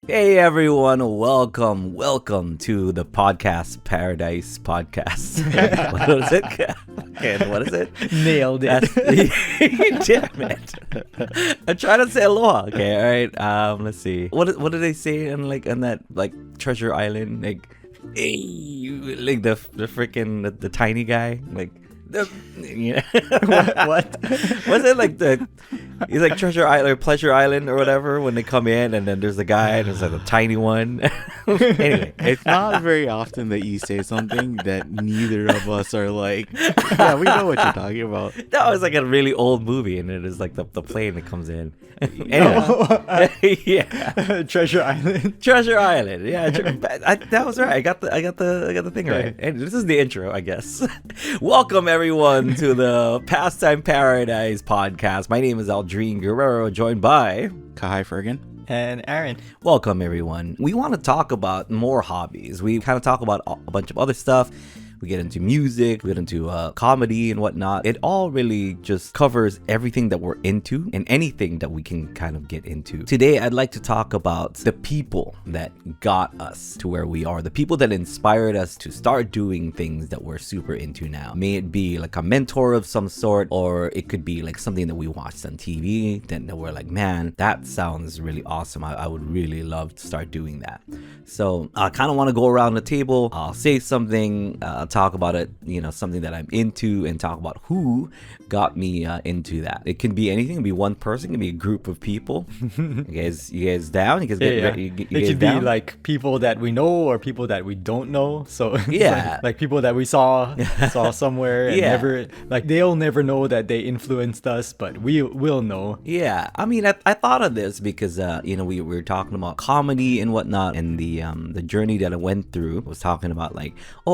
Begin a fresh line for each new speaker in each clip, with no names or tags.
Hey everyone, welcome to the podcast Paradise podcast. What is it? Okay, what is it?
Nailed it.
Damn it! I'm trying to say aloha. Okay, all right. Let's see. What did they say in on that Treasure Island? Like the freaking the tiny guy
What?
Was it he's like Treasure Island or Pleasure Island or whatever when they come in and then there's a guy and there's like a tiny one. Anyway,
it's not very often that you say something that neither of us are like, yeah, we know what you're talking about.
That was like a really old movie and it is like the plane that comes in. Anyway, yeah,
Treasure Island.
Treasure Island. Yeah, that was right. I got the thing right. And this is the intro, I guess. Welcome everyone to the Pastime Paradise podcast. My name is Aldrine Guerrero, joined by
Kahai Fergan.
And Aaron.
Welcome everyone. We want to talk about more hobbies. We kind of talk about a bunch of other stuff. We get into music, we get into comedy and whatnot. It all really just covers everything that we're into and anything that we can kind of get into. Today, I'd like to talk about the people that got us to where we are, the people that inspired us to start doing things that we're super into now. May it be like a mentor of some sort, or it could be like something that we watched on TV that we're like, man, that sounds really awesome. I would really love to start doing that. So I kind of want to go around the table. I'll say something, talk about it, something that I'm into, and talk about who got me into that. It can be anything. It can be one person. It can be a group of people. You guys down? You guys get ready? You
it
guys
could
down?
be like people that we know or people that we don't know. So it's
Yeah.
like people that we saw somewhere and
Yeah.
never, like, they'll never know that they influenced us, but we will know.
Yeah, I mean, I thought of this because we were talking about comedy and whatnot, and the journey that I went through was talking about I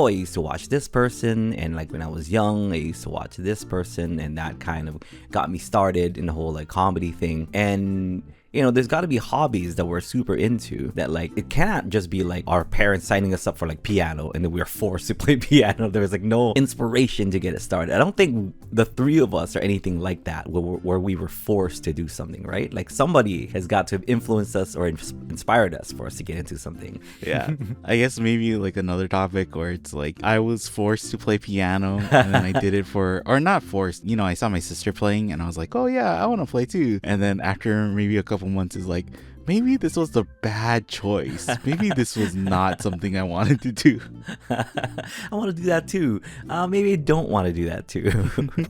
used to watch this person, and when I was young I used to watch this person, and that kind of got me started in the whole comedy thing. And there's got to be hobbies that we're super into that it can't just be our parents signing us up for piano and then we're forced to play piano. There's no inspiration to get it started. I don't think the three of us are anything like that where we were forced to do something, right? Somebody has got to have influenced us or inspired us for us to get into something.
Yeah. I guess maybe another topic where it's I was forced to play piano and then I did it or not forced, I saw my sister playing and I was like, oh yeah, I want to play too. And then after maybe a couple months is maybe this was the bad choice. Maybe this was not something I wanted to do.
I want to do that too. Maybe I don't want to do that too.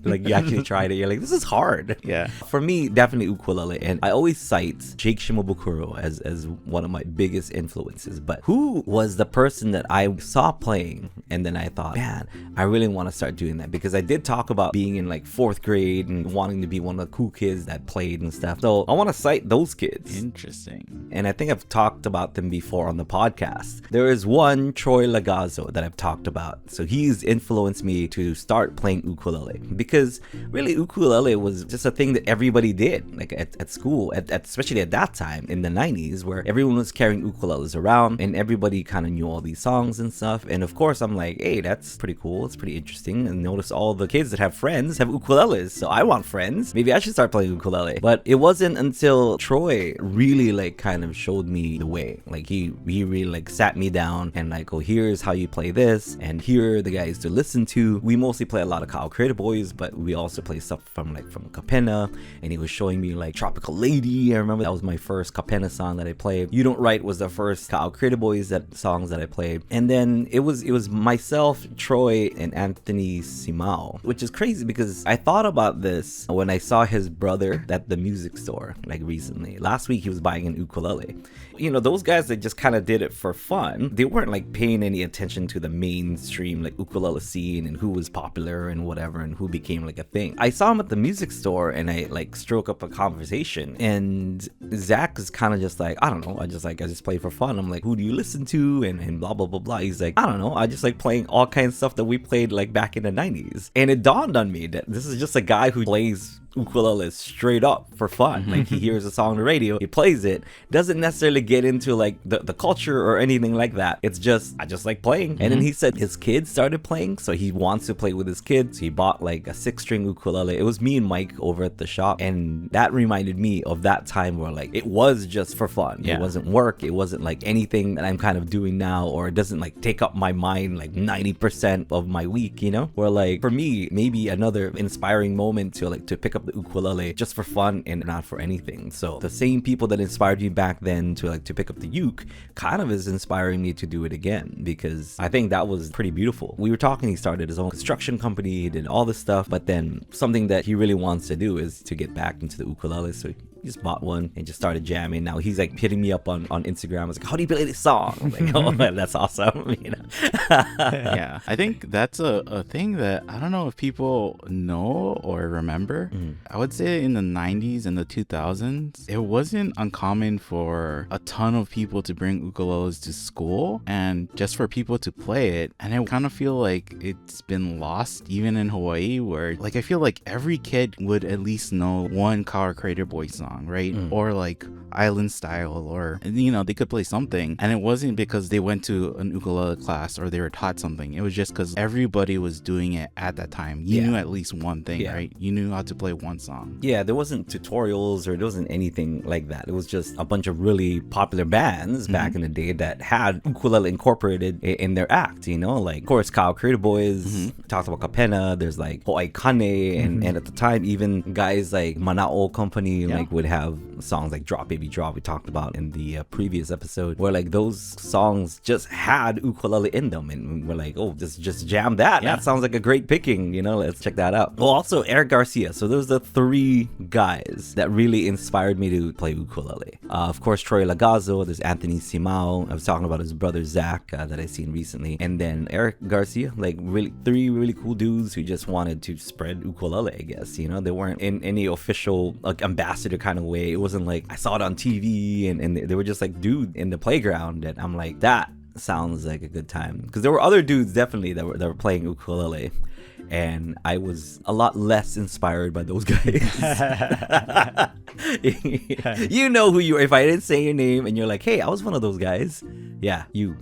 You actually tried it. You're this is hard.
Yeah.
For me, definitely ukulele. And I always cite Jake Shimabukuro as one of my biggest influences. But who was the person that I saw playing and then I thought, man, I really want to start doing that? Because I did talk about being in fourth grade and wanting to be one of the cool kids that played and stuff. So I want to cite those kids.
Interesting.
And I think I've talked about them before on the podcast. There is one, Troy Lagazo, that I've talked about. So he's influenced me to start playing ukulele, because really ukulele was just a thing that everybody did at school, especially at that time in the 90s, where everyone was carrying ukuleles around and everybody kind of knew all these songs and stuff. And of course I'm hey, that's pretty cool. It's pretty interesting. And notice all the kids that have friends have ukuleles. So I want friends. Maybe I should start playing ukulele. But it wasn't until Troy really kind of showed me the way. He really sat me down and oh, here's how you play this, and here are the guys to listen to. We mostly play a lot of Kyle Creative Boys, but we also play stuff from Kapena, and he was showing me Tropical Lady. I remember that was my first Kapena song that I played. You Don't Write was the first Kyle Creative Boys songs that I played. And then it was myself, Troy, and Anthony Simao, which is crazy because I thought about this when I saw his brother at the music store recently. Last week he was buying an ukulele. Those guys that just kind of did it for fun, they weren't paying any attention to the mainstream ukulele scene and who was popular and whatever and who became a thing. I saw him at the music store and I stroke up a conversation, and Zach is kind of just I don't know, I just play for fun. I'm who do you listen to and blah blah blah blah. He's I don't know, I just playing all kinds of stuff that we played back in the 90s. And it dawned on me that this is just a guy who plays ukulele straight up for fun. Like he hears a song on the radio, he plays it, doesn't necessarily get into like the culture or anything like that. It's just, I just like playing. And then he said his kids started playing, so he wants to play with his kids. He bought like a 6-string ukulele. It was me and Mike over at the shop, and that reminded me of that time where like it was just for fun. It wasn't work. It wasn't like anything that I'm kind of doing now, or it doesn't like take up my mind like 90% of my week, you know? Where like for me, maybe another inspiring moment to pick up the ukulele just for fun and not for anything. So the same people that inspired me back then to pick up the uke kind of is inspiring me to do it again, because I think that was pretty beautiful. We were talking, he started his own construction company, he did all this stuff, but then something that he really wants to do is to get back into the ukulele. So he just bought one and just started jamming. Now he's like hitting me up on Instagram. I was like, how do you play this song? I'm like, oh, that's awesome. You know?
Yeah, I think that's a thing that I don't know if people know or remember. I would say in the 90s and the 2000s, it wasn't uncommon for a ton of people to bring ukuleles to school and just for people to play it. And I kind of feel like it's been lost even in Hawaii, where like I feel like every kid would at least know one Kawa Creator Boy song, right? Or like Island Style, or you know, they could play something. And it wasn't because they went to an ukulele class or they were taught something. It was just because everybody was doing it at that time. You knew at least one thing, right? You knew how to play one song.
Yeah, there wasn't tutorials or there wasn't anything like that. It was just a bunch of really popular bands back in the day that had ukulele incorporated in their act, you know? Like, of course, Kawa Creator Boys, talked about Kapena, there's like Ho'ai Kane, and at the time, even guys like Mana'o Company like would have songs like Drop Baby Drop, we talked about in the previous episode, where like those songs just had ukulele in them, and we're like, oh, just jam that. That sounds like a great picking, you know? Let's check that out. Well, also Eric Garcia. So those are the 3 guys that really inspired me to play ukulele. Of course, Troy Lagazzo, there's Anthony Simao. I was talking about his brother Zach that I seen recently, and then Eric Garcia. Like really 3 really cool dudes who just wanted to spread ukulele, I guess, you know? They weren't in any official like ambassador kind of way. It wasn't like I saw it on TV and they were just like dude in the playground, and I'm like, that sounds like a good time, because there were other dudes definitely that were playing ukulele, and I was a lot less inspired by those guys. You know who you are. If I didn't say your name and you're like, hey, I was one of those guys, yeah, you.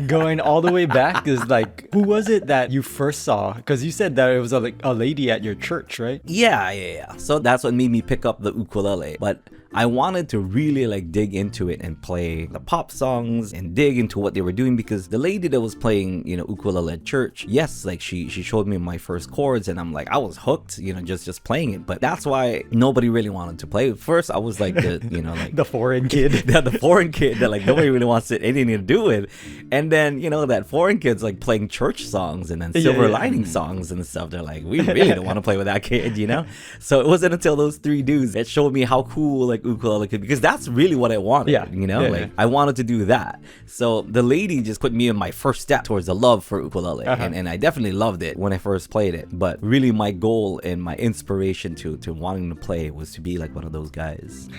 Going all the way back is like, who was it that you first saw? Because you said that it was a lady at your church, right?
Yeah. So that's what made me pick up the ukulele. But I wanted to really like dig into it and play the pop songs and dig into what they were doing, because the lady that was playing, you know, ukulele at church, yes, like she showed me my first chords and I'm like, I was hooked, you know, just playing it. But that's why nobody really wanted to play. First, I was like the, you know, like
the foreign kid.
the foreign kid that like nobody really wants anything to do with. And then, you know, that foreign kid's like playing church songs and then silver lining songs and stuff. They're like, we really don't want to play with that kid, you know? So it wasn't until those 3 dudes that showed me how cool like ukulele could be, because that's really what I wanted, you know? I wanted to do that. So the lady just put me in my first step towards the love for ukulele, and I definitely loved it when I first played it. But really my goal and my inspiration to wanting to play was to be like one of those guys.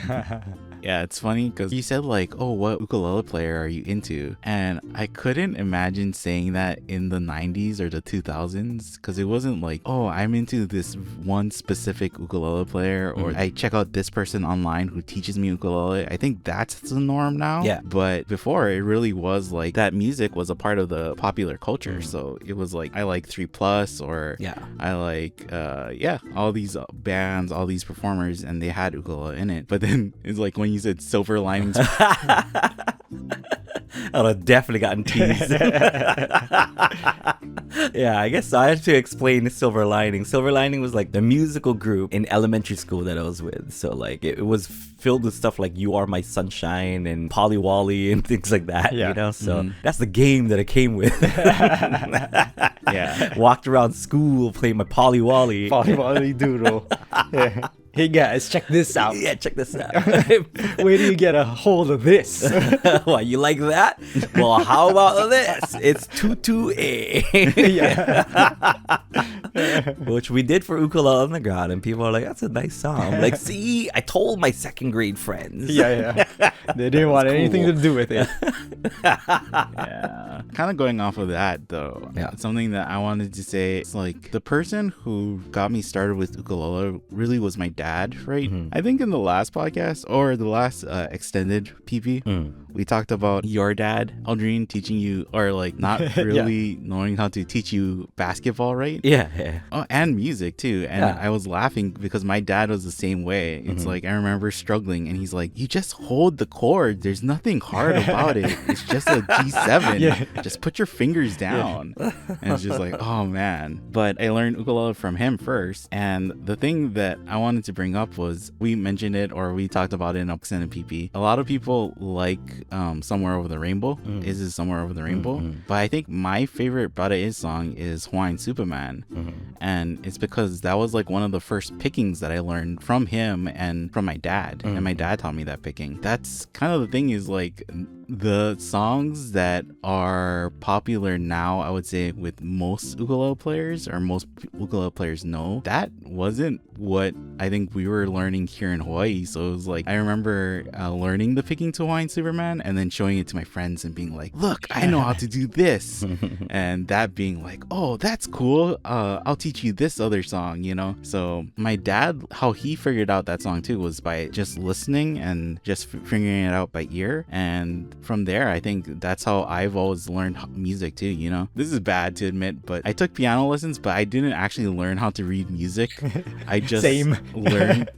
Yeah, it's funny because you said like, oh, what ukulele player are you into? And I couldn't imagine saying that in the 90s or the 2000s, because it wasn't like, oh, I'm into this one specific ukulele player, or I check out this person online who teaches me ukulele. I think that's the norm now. Yeah. But before, it really was like that music was a part of the popular culture. So it was like, I like 3+, or I like, all these bands, all these performers, and they had ukulele in it. But then it's like when you said silver linings.
I would have definitely gotten teased. Yeah, I guess I had to explain Silver Lining. Silver Lining was like the musical group in elementary school that I was with. So like it was filled with stuff like You Are My Sunshine and Polly Wally and things like that, you know? So that's the game that I came with.
Yeah.
Walked around school playing my Polly Wally.
Polly Wally doodle. Hey guys, check this out.
Yeah, check this out.
Where do you get a hold of this?
What, you like that? Well, how about this? It's tutu-a. Which we did for Ukulele on the Ground, and people are like, that's a nice song. I'm like, see, I told my second grade friends.
Yeah. They didn't want anything to do with it.
Yeah. Kind of going off of that though.
Yeah.
Something that I wanted to say is like the person who got me started with ukulele really was my dad, right? I think in the last podcast or the last extended PP, we talked about your dad, Aldrin, teaching you or like not really knowing how to teach you basketball, right?
Yeah.
Oh, and music too. And I was laughing because my dad was the same way. It's like I remember struggling and he's like, you just hold the chord. There's nothing hard about it. It's just a G7. Just put your fingers down. And it's just like, oh man. But I learned ukulele from him first. And the thing that I wanted to bring up was we mentioned it or we talked about it in Extended PP. A lot of people like Somewhere Over the Rainbow. Is Somewhere Over the Rainbow? But I think my favorite Brada Is song is Hawaiian Superman. And it's because that was like one of the first pickings that I learned from him and from my dad. And my dad taught me that picking. That's kind of the thing is like the songs that are popular now, I would say with most ukulele players or most ukulele players know, that wasn't what I think we were learning here in Hawaii. So it was like, I remember learning the picking to Hawaiian Superman and then showing it to my friends and being like, look, I know how to do this. And that being like, oh, that's cool. I'll teach you this other song, you know? So my dad, how he figured out that song too was by just listening and just figuring it out by ear. And from there, I think that's how I've always learned music too, you know? This is bad to admit, but I took piano lessons, but I didn't actually learn how to read music. I just learned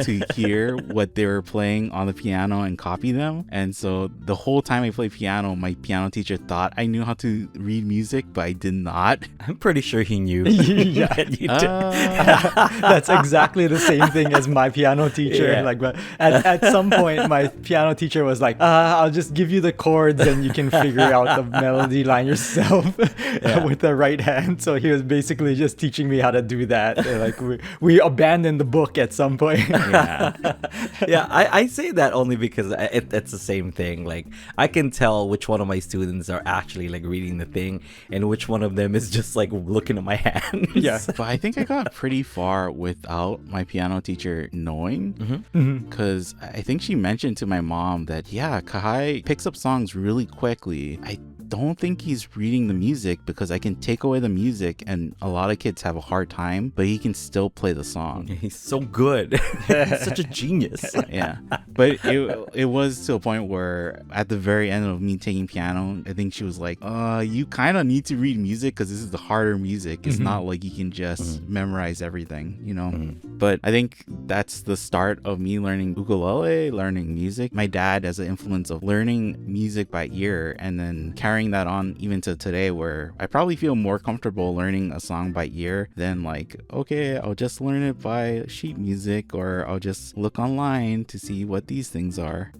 to hear what they were playing on the piano and copy them. And so the whole time I played piano, my piano teacher thought I knew how to read music, but I did not.
I'm pretty sure he knew.
Yeah,
you did.
That's exactly the same thing as my piano teacher.
Yeah.
Like, but at some point, my piano teacher was like, I'll just give you the chords and you can figure out the melody line yourself with the right hand. So he was basically just teaching me how to do that. And like we abandoned the book at some point.
I say that only because it's the same thing. Like I can tell which one of my students are actually like reading the thing and which one of them is just like looking at my hands.
But I think I got pretty far without my piano teacher knowing, because I think she mentioned to my mom that Kahai picks up songs really quickly. I don't think he's reading the music because I can take away the music and a lot of kids have a hard time, but he can still play the song.
He's so good. He's such a genius.
But it was to a point where at the very end of me taking piano, I think she was like, you kind of need to read music because this is the harder music. It's not like you can just memorize everything, you know? But I think that's the start of me learning ukulele, learning music. My dad has an influence of learning music by ear and then carrying that on even to today, where I probably feel more comfortable learning a song by ear than like, okay, I'll just learn it by sheet music or I'll just look online to see what these things are.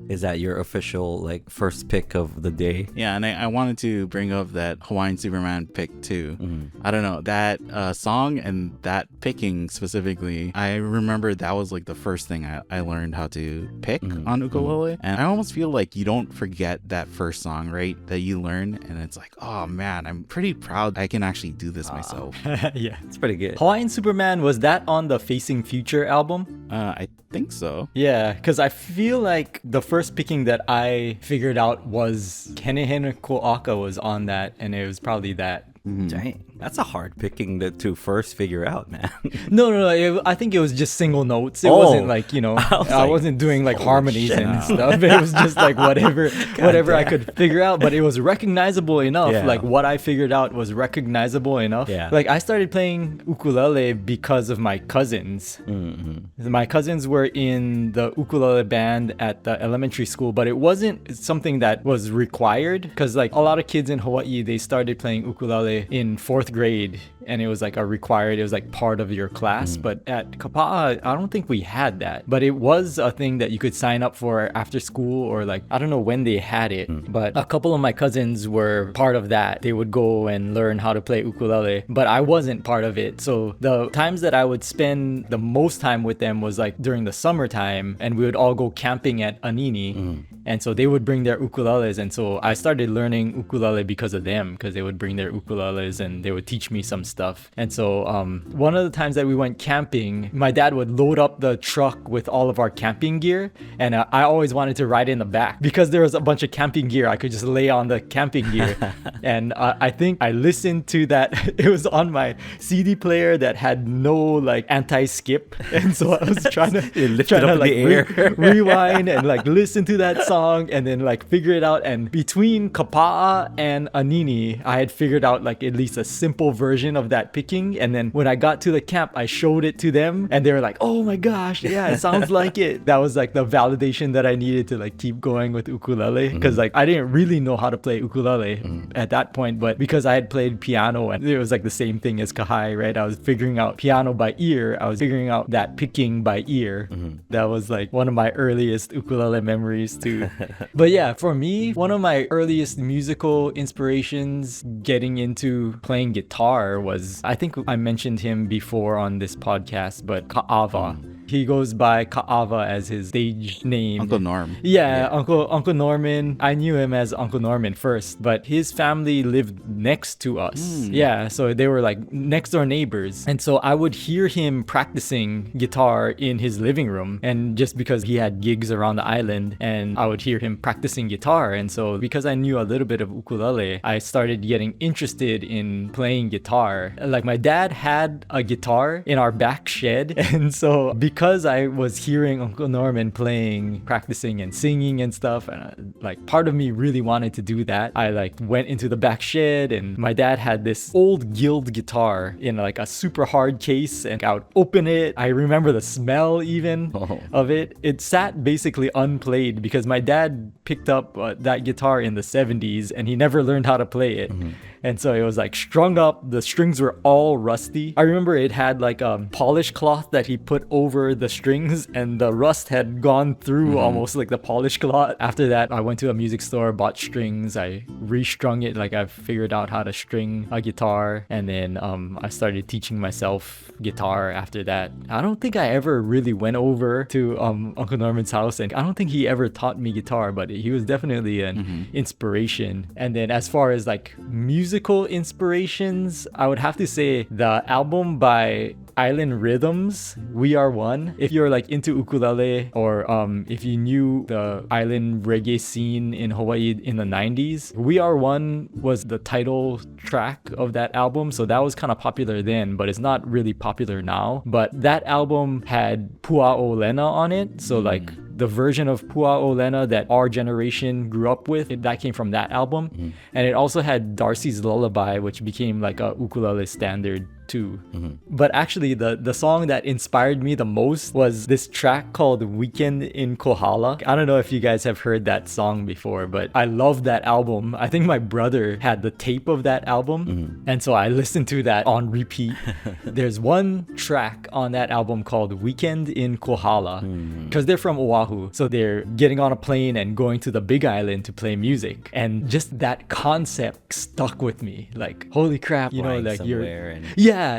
Is that your official like first pick of the day?
Yeah, and I wanted to bring up that Hawaiian Superman pick too. I don't know, that song and that picking specifically, I remember that was like the first thing I learned how to pick on ukulele. And I almost feel like you don't forget that first song, right? That you learn, and it's like, oh man, I'm pretty proud I can actually do this myself.
Yeah,
it's pretty good.
Hawaiian Superman, was that on the Facing Future album?
I think so.
Yeah, because I feel like the first picking that I figured out was Kenehene Ko'aka was on that, and it was probably that.
Dang, that's a hard picking to first figure out, man.
No. I think it was just single notes. It wasn't like, you know, I wasn't doing like harmonies and stuff. It was just like whatever I could figure out. But it was recognizable enough.
Yeah.
Like what I figured out was recognizable enough.
Yeah.
Like I started playing ukulele because of my cousins. My cousins were in the ukulele band at the elementary school, but it wasn't something that was required because like a lot of kids in Hawaii, they started playing ukulele in 4th 4th grade, and it was like a required, it was like part of your class. But at Kapa'a, I don't think we had that. But it was a thing that you could sign up for after school, or like, I don't know when they had it. But a couple of my cousins were part of that. They would go and learn how to play ukulele, but I wasn't part of it. So the times that I would spend the most time with them was like during the summertime, and we would all go camping at Anini. And so they would bring their ukuleles, and so I started learning ukulele because of them, because they would bring their ukuleles and they would teach me some stuff. And so one of the times that we went camping, my dad would load up the truck with all of our camping gear, and I always wanted to ride in the back because there was a bunch of camping gear. I could just lay on the camping gear. And I think I listened to that. It was on my CD player that had no like anti-skip, and so I was trying to like rewind and like listen to that song and then like figure it out. And between Kapa'a and Anini, I had figured out like at least a simple version of that picking. And then when I got to the camp, I showed it to them, and they were like, "Oh my gosh, yeah, it sounds like it." That was like the validation that I needed to like keep going with ukulele, because like I didn't really know how to play ukulele at that point, but because I had played piano, and it was like the same thing as Kahai, right? I was figuring out piano by ear. I was figuring out that picking by ear. That was like one of my earliest ukulele memories too. But yeah, for me, one of my earliest musical inspirations getting into playing guitar was, I think I mentioned him before on this podcast, but Ka'ava. He goes by Ka'ava as his stage name.
Uncle Norm.
Yeah, Uncle Norman. I knew him as Uncle Norman first, but his family lived next to us. Yeah, so they were like next door neighbors. And so I would hear him practicing guitar in his living room, and just because he had gigs around the island, and I would hear him practicing guitar. And so because I knew a little bit of ukulele, I started getting interested in playing guitar. Like my dad had a guitar in our back shed, and so because I was hearing Uncle Norman playing, practicing and singing and stuff, and like part of me really wanted to do that, I like went into the back shed, and my dad had this old Guild guitar in like a super hard case, and I would open it. I remember the smell even of it. It sat basically unplayed because my dad picked up that guitar in the 70s, and he never learned how to play it. And so it was like strung up, the strings were all rusty. I remember it had like a polish cloth that he put over the strings, and the rust had gone through almost like the polish cloth. After that, I went to a music store, bought strings, I restrung it, like I figured out how to string a guitar, and then I started teaching myself guitar after that. I don't think I ever really went over to Uncle Norman's house, and I don't think he ever taught me guitar, but he was definitely an inspiration. And then as far as like musical inspirations, I would have to say the album by Island Rhythms, We Are One. If you're like into ukulele, or if you knew the island reggae scene in Hawaii in the 90s, We Are One was the title track of that album. So that was kind of popular then, but it's not really popular now. But that album had Pua'o Lena on it. So like the version of Pua'o Lena that our generation grew up with, that came from that album. And it also had Darcy's Lullaby, which became like a ukulele standard too. But actually the song that inspired me the most was this track called Weekend in Kohala. I don't know if you guys have heard that song before, but I love that album. I think my brother had the tape of that album, and so I listened to that on repeat. There's one track on that album called Weekend in Kohala, because they're from Oahu, so they're getting on a plane and going to the Big Island to play music, and just that concept stuck with me. Like, holy crap, you know, like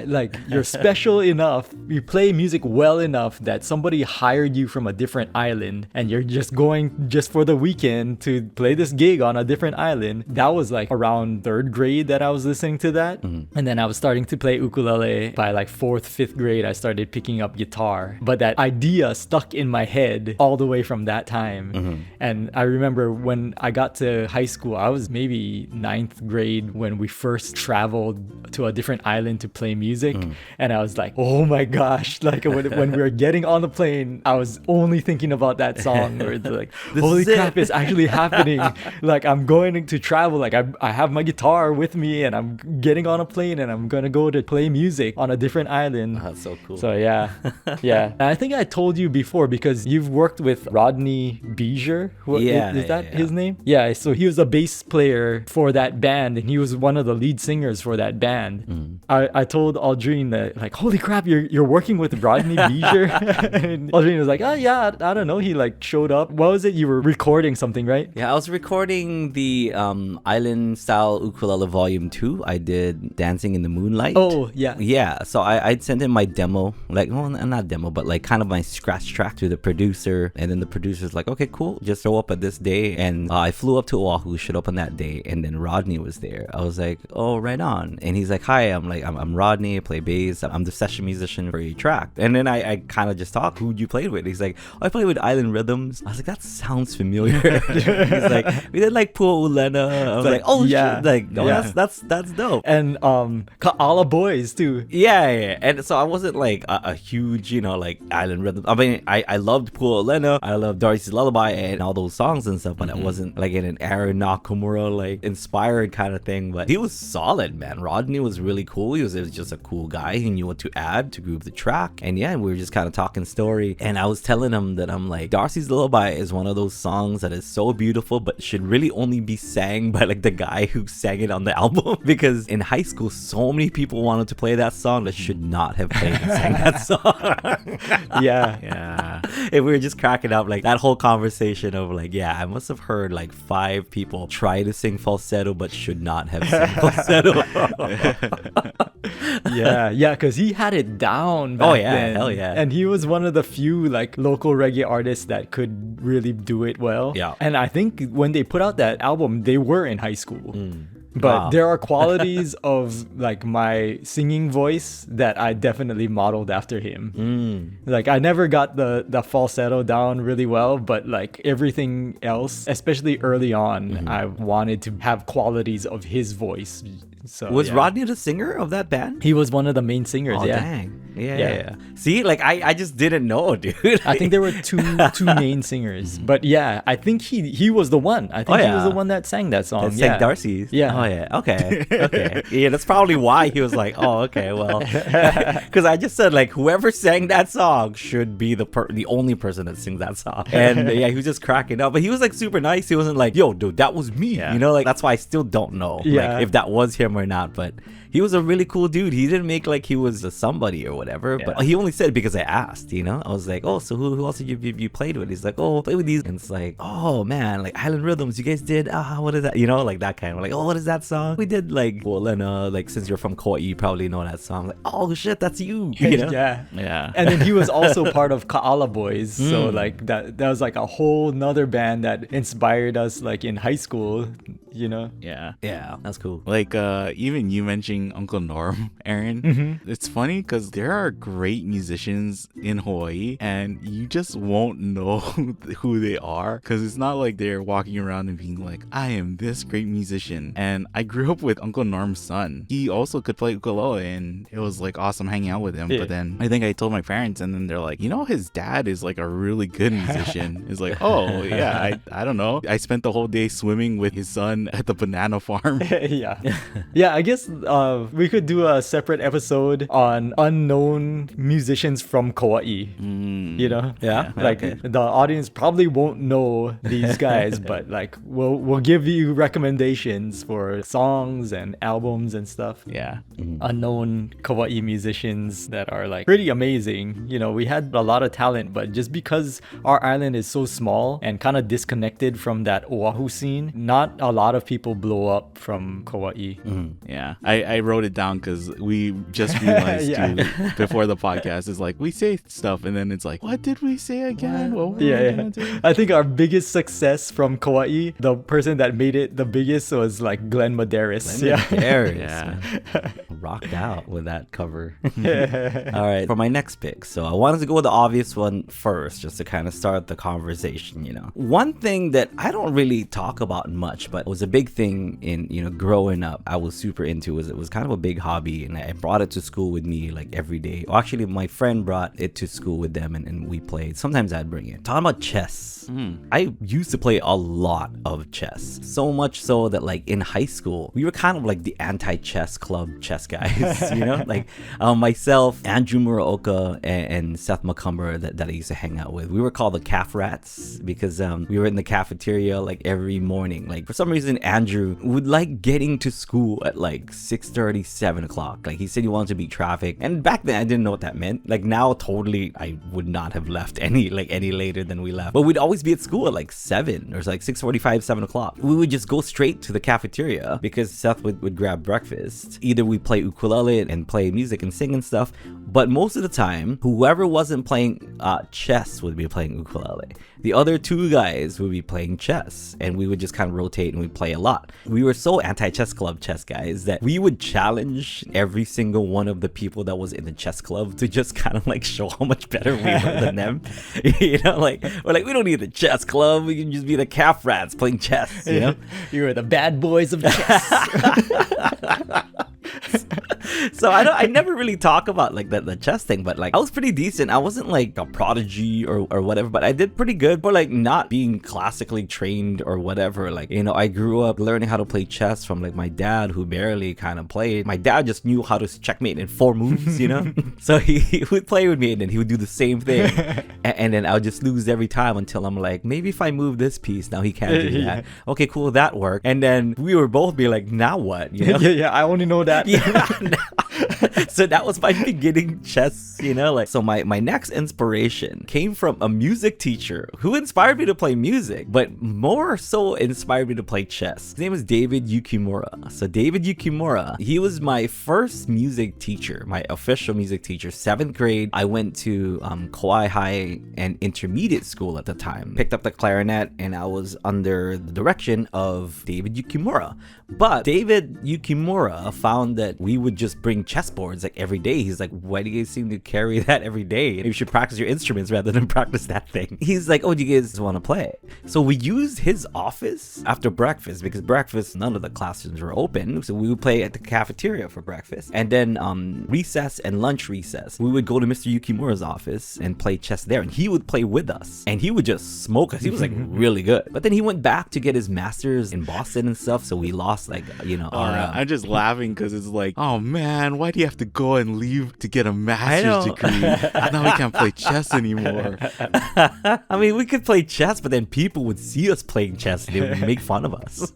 like you're special enough, you play music well enough that somebody hired you from a different island, and you're just going just for the weekend to play this gig on a different island. That was like around 3rd grade that I was listening to that. And then I was starting to play ukulele. By like 4th, 5th grade, I started picking up guitar. But that idea stuck in my head all the way from that time. And I remember when I got to high school, I was maybe 9th grade when we first traveled to a different island to play play music. And I was like, oh my gosh, like when we were getting on the plane, I was only thinking about that song where it's like, holy crap, it's actually happening. Like I'm going to travel, like I have my guitar with me and I'm getting on a plane and I'm gonna go to play music on a different island.
That's so cool.
So yeah. And I think I told you before because you've worked with Rodney Beezer. Is that his name? Yeah, so he was a bass player for that band and he was one of the lead singers for that band. I told Aldrine that, like, holy crap, you're working with Rodney Beezer? And Aldrine was like, oh yeah, I don't know. He like showed up. What was it? You were recording something, right?
Yeah, I was recording the Island Style Ukulele Volume 2. I did Dancing in the Moonlight.
Oh, yeah.
Yeah, so I'd sent in my demo, like, well, not demo, but like kind of my scratch track to the producer. And then the producer's like, okay, cool, just show up at this day. And I flew up to Oahu, showed up on that day. And then Rodney was there. I was like, oh, right on. And he's like, hi, I'm Rodney, I play bass. I'm the session musician for your track. And then I kind of just talked, who'd you play with? He's like, oh, I played with Island Rhythms. I was like, that sounds familiar. He's like, we did like Pua Ulena. I was like, oh shit, like, oh, that's dope.
And Ka'ala Boys too.
Yeah. And so I wasn't like a huge, like Island Rhythm. I mean, I loved Pua Ulena, I loved Darcy's Lullaby and all those songs and stuff, but I wasn't like in an Aaron Nakamura like inspired kind of thing. But he was solid, man. Rodney was really cool. He was just a cool guy. He knew what to add to groove the track. And yeah, we were just kind of talking story. And I was telling him that I'm like, Darcy's Lullaby is one of those songs that is so beautiful, but should really only be sang by like the guy who sang it on the album. Because in high school, so many people wanted to play that song that should not have played and sang that song.
Yeah.
And we were just cracking up, like that whole conversation of like, yeah, I must have heard like 5 people try to sing falsetto but should not have sung falsetto.
Yeah, because he had it down back then.
Hell yeah.
And he was one of the few like local reggae artists that could really do it well.
Yeah.
And I think when they put out that album, they were in high school. But there are qualities of like my singing voice that I definitely modeled after him. Like I never got the falsetto down really well, but like everything else, especially early on, I wanted to have qualities of his voice. So
was Rodney the singer of that band?
He was one of the main singers.
Oh, dang. Yeah. See, like I just didn't know, dude.
I think there were two main singers, but yeah, I think he was the one. I think he was the one that sang that song.
That sang Darcy's.
Yeah.
Oh yeah. Okay. Yeah, that's probably why he was like, oh, okay, well, because I just said like whoever sang that song should be the only person that sings that song. And yeah, he was just cracking up, but he was like super nice. He wasn't like, yo, dude, that was me.
Yeah.
Like that's why I still don't know like if that was him or not, but he was a really cool dude. He didn't make like he was a somebody or whatever, but he only said it because I asked, I was like, oh, so who else did you played with? He's like, oh, play with these. And it's like, oh man, like Island Rhythms, you guys did, what is that? Like that kind of like, oh, what is that song? We did like Wolena, like since you're from Kauai, you probably know that song. Like, oh shit, that's you.
Yeah. And then he was also part of Ka'ala Boys. So like that was like a whole nother band that inspired us like in high school,
Yeah, that's cool.
Like even you mentioning Uncle Norm, Aaron, it's funny because there are great musicians in Hawaii and you just won't know who they are because it's not like they're walking around and being like, I am this great musician. And I grew up with Uncle Norm's son. He also could play ukulele and it was like awesome hanging out with him. But then I think I told my parents and then they're like, his dad is like a really good musician. It's like, oh yeah, I don't know. I spent the whole day swimming with his son at the banana farm.
Yeah, I guess we could do a separate episode on unknown musicians from Kauai. The audience probably won't know these guys, but like we'll give you recommendations for songs and albums and stuff. Unknown Kauai musicians that are like pretty amazing. We had a lot of talent, but just because our island is so small and kind of disconnected from that Oahu scene, not a lot of people blow up from Kauai.
Yeah, I wrote it down because we just realized too, before the podcast is like we say stuff and then it's like, what did we say again?
I think our biggest success from Kauai, the person that made it the biggest was like Glenn Medeiros.
Rocked out with that cover. All right, for my next pick, so I wanted to go with the obvious one first just to kind of start the conversation. One thing that I don't really talk about much but was a big thing in, growing up. I was super into it. It was kind of a big hobby, and I brought it to school with me like every day. Well, actually, my friend brought it to school with them, and we played. Sometimes I'd bring it. Talking about chess, I used to play a lot of chess. So much so that like in high school, we were kind of like the anti-chess club chess guys, like myself, Andrew Muraoka, and Seth McCumber that I used to hang out with. We were called the calf rats because we were in the cafeteria like every morning. Like for some reason, Andrew would like getting to school at like 6:30, 7 o'clock. Like he said he wanted to beat traffic. And back then I didn't know what that meant. Like now totally I would not have left any later than we left. But we'd always be at school at like 7 or like 6:45, 7 o'clock. We would just go straight to the cafeteria because Seth would grab breakfast. Either we play ukulele and play music and sing and stuff. But most of the time, whoever wasn't playing chess would be playing ukulele. The other two guys would be playing chess, and we would just kind of rotate and we'd play a lot. We were so anti-chess club chess guys that we would challenge every single one of the people that was in the chess club to just kind of like show how much better we were than them. Like we're like, we don't need the chess club. We can just be the calf rats playing chess.
You were the bad boys of chess.
So I never really talk about like the chess thing, but like I was pretty decent. I wasn't like a prodigy or whatever, but I did pretty good. But like not being classically trained or whatever. Like I grew up learning how to play chess from like my dad, who barely kind of played. My dad just knew how to checkmate in 4 moves, So he would play with me and then he would do the same thing, and then I would just lose every time until I'm like, maybe if I move this piece, now he can't do that. Okay, cool, that worked. And then we would both be like, now what?
Yeah, I only know that.
So that was my beginning chess, so my next inspiration came from a music teacher who inspired me to play music, but more so inspired me to play chess. His name is David Yukimura. So David Yukimura, he was my first music teacher, my official music teacher. 7th grade, I went to Kauai High and intermediate school at the time. Picked up the clarinet and I was under the direction of David Yukimura. But David Yukimura found that we would just bring chessboards like every day. He's like, why do you guys seem to carry that every day? You should practice your instruments rather than practice that thing. He's like, oh, do you guys want to play? So we used his office after breakfast because breakfast, none of the classrooms were open. So we would play at the cafeteria for breakfast. And then recess and lunch recess, we would go to Mr. Yukimura's office and play chess there. And he would play with us. And he would just smoke us. He was like really good. But then he went back to get his master's in Boston and stuff. So we lost like,
I'm just laughing because it's like, oh man, why do you have to go and leave to get a master's degree? Now we can't play chess anymore.
I mean, we could play chess, but then people would see us playing chess and they would make fun of us.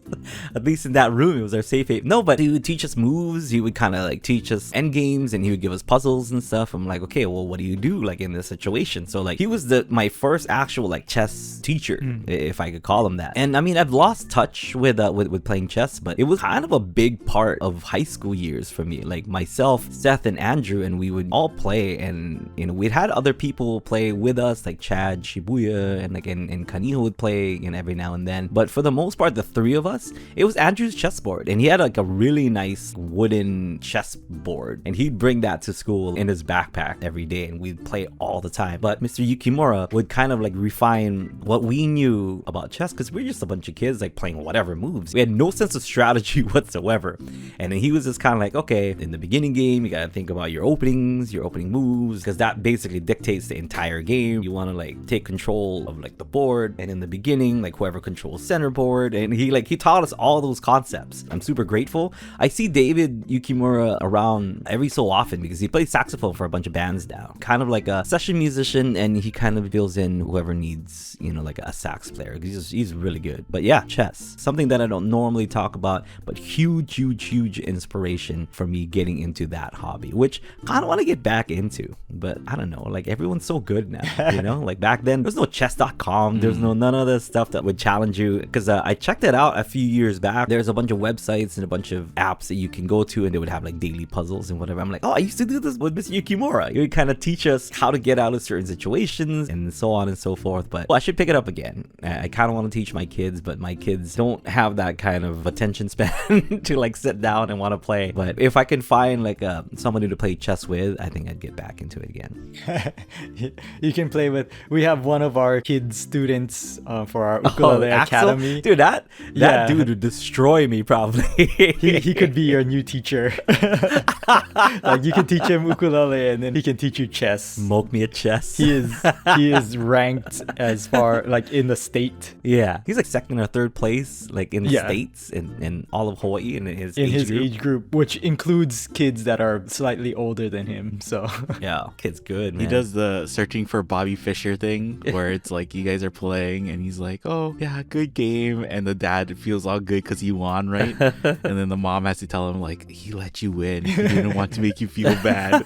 At least in that room, it was our safe haven. No, but he would teach us moves. He would kind of like teach us end games and he would give us puzzles and stuff. I'm like, okay, well, what do you do like in this situation? So like he was my first actual like chess teacher, if I could call him that. And I mean, I've lost touch with playing chess, but it was kind of a big part of high school years for me. Like myself, Seth, and Andrew, and we would all play, and we'd had other people play with us, like Chad, Shibuya, and like and Kaniho would play, every now and then. But for the most part, the three of us, it was Andrew's chessboard, and he had like a really nice wooden chessboard, and he'd bring that to school in his backpack every day, and we'd play all the time. But Mr. Yukimura would kind of like refine what we knew about chess, because we're just a bunch of kids like playing whatever moves. We had no sense of strategy whatsoever. And then he was just kind of like, okay, in the beginning game, you gotta think about your openings, your opening moves, because that basically dictates the entire game. You want to like take control of like the board, and in the beginning, like whoever controls center board, and he taught us all those concepts. I'm super grateful. I see David Yukimura around every so often because he plays saxophone for a bunch of bands now, kind of like a session musician, and he kind of fills in whoever needs, like a sax player. He's really good. But yeah, chess, something that I don't normally talk about, but huge inspiration for me getting into that hobby, which I kind of want to get back into, but I don't know, like everyone's so good now, like back then there's no chess.com, there's none of the stuff that would challenge you, because I checked it out a few years back. There's a bunch of websites and a bunch of apps that you can go to, and they would have like daily puzzles and whatever. I'm like, oh, I used to do this with Mr. Yukimura. He would kind of teach us how to get out of certain situations and so on and so forth. But I should pick it up again. I kind of want to teach my kids, but my kids don't have that kind of attention span to like sit down and want to play. But if I can find like a somebody to play chess with, I think I'd get back into it again.
You can play with. We have one of our kids students for our ukulele
Axel?
academy.
Dude, that
Yeah.
dude would destroy me probably.
He could be your new teacher. Like you can teach him ukulele and then he can teach you chess.
Smoke me at chess.
He is ranked as far like in the state.
Yeah, he's like second or third place, like in the
Yeah.
states in all of Hawaii in his
In
age
his
group.
age group, which includes kids that are slightly older than him. So
Yeah, kid's good, man.
He does the searching for Bobby Fischer thing where it's like you guys are playing and he's like, oh, yeah, good game. And the dad feels all good because he won, right? And then the mom has to tell him, like, he let you win. He didn't want to make you feel bad.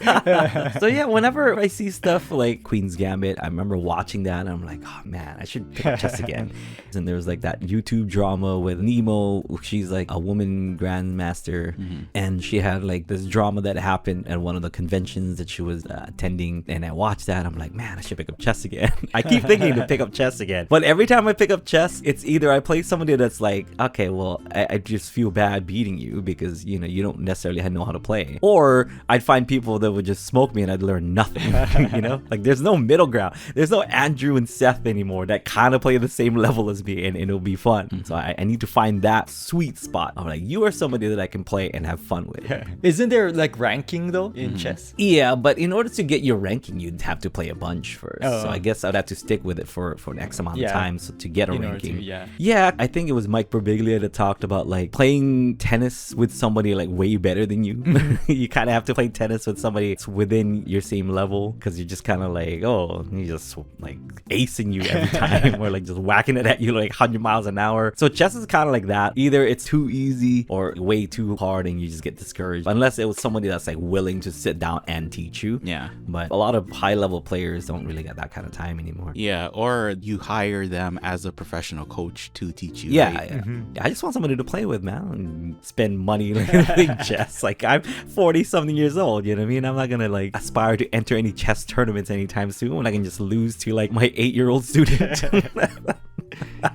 So yeah, whenever I see stuff like Queen's Gambit, I remember watching that and I'm like, oh man, I should pick up chess again. And there was like that YouTube drama with Nemo. She's like a woman grandmaster, and she had like this drama that happened at one of the conventions that she was attending. And I watched that. I'm like, man, I should pick up chess again. I keep thinking to pick up chess again, but every time I pick up chess, it's either I play somebody that's like, okay, well, I just feel bad beating you because you know you don't necessarily know how to play, or I'd find people that would just smoke me and I'd learn nothing. You know, like there's no middle ground. There's no Andrew and Seth anymore that kind of play the same level as me, and it'll be fun. So I need to find that sweet spot. I'm like, you are somebody that I can play and have fun with.
isn't there like ranking though in chess?
Yeah, but in order to get your ranking, you'd have to play a bunch first.
Oh.
So I guess I'd have to stick with it for an X amount of
Yeah.
time so to get a
In order
ranking.
to, yeah.
Yeah, I think it was Mike Birbiglia that talked about like playing tennis with somebody like way better than you. You kind of have to play tennis with somebody that's within your same level because you're just kind of like, oh, he's just like acing you every time or like just whacking it at you like 100 miles an hour. So chess is kind of like that. Either it's too easy or way too hard and you just get discouraged. Unless it was somebody that's like willing to sit down and teach you.
Yeah.
But a lot of high level players don't really get that kind of time anymore.
Yeah, or you hire them as a professional coach to teach you.
Yeah,
right?
yeah. I just want somebody to play with, man, and spend money like playing chess. Like I'm 40 something years old, you know what I mean? I'm not gonna like aspire to enter any chess tournaments anytime soon when I can just lose to like my 8-year-old student.